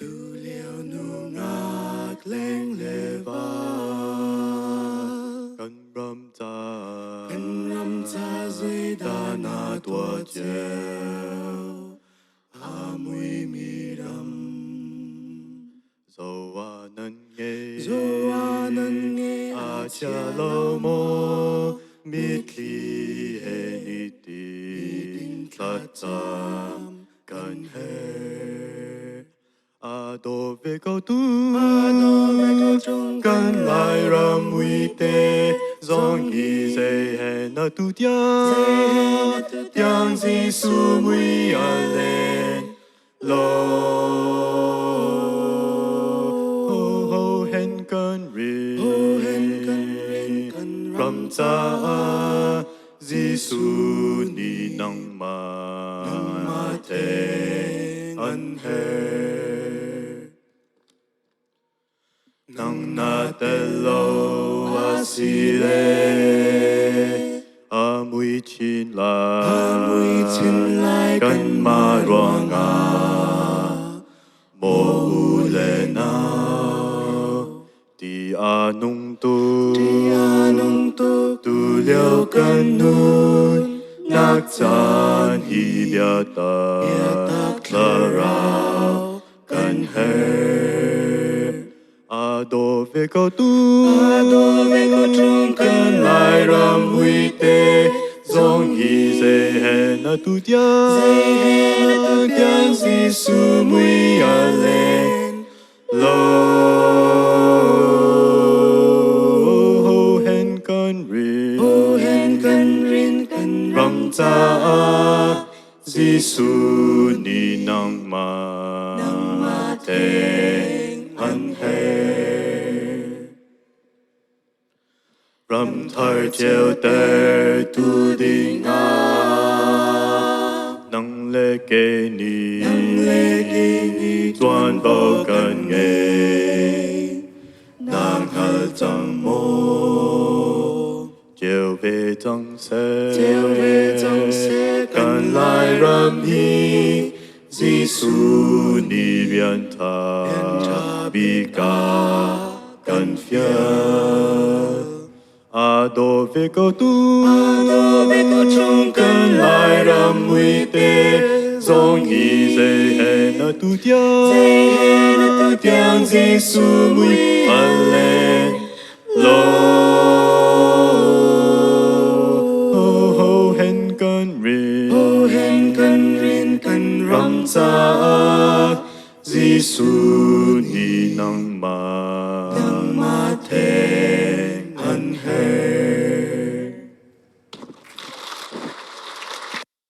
Tu liều nu ngạc leng lê ba Cần râm cha dưới đà na tua chiều A mùi mi râm Dầu à nân nghe A cha lâu mô Mít li hê ni ti Tát cham Cần hê A đô về câu tu Cần lại râm huy tê Dòng hi dê hê na tu tia Tiang di su mui a lên Lô Ho hen cân rin Ram cha di su ni nang ma te an he Nang na te lo a si le A mui chin lai Kan ma ruang a Mo u le na Di a nung tu Tu liao kan nun Nak chan hi bia tak La rao kan he A do ve câu tu Kan lai ram huy tê Dòng hi dê he na tu tia Tiang si su mui a lên Lo Ho hen kan rin Ram cha Di su ni nang ma te an he Ram thar chiều tê tu đi nga Nang lê kê ni Tuan bao cần nghề Nang hal chẳng mô Chiều về chẳng xe Cần lại ram hi Di su ni bian tha Bi ca cần phía A do ve câu tu Cần lại ram huy tê Dòng hi dê he na tu tia Tiang di su mui a lên Lo Ho hen kan rin Ram cha Di su ni nang ma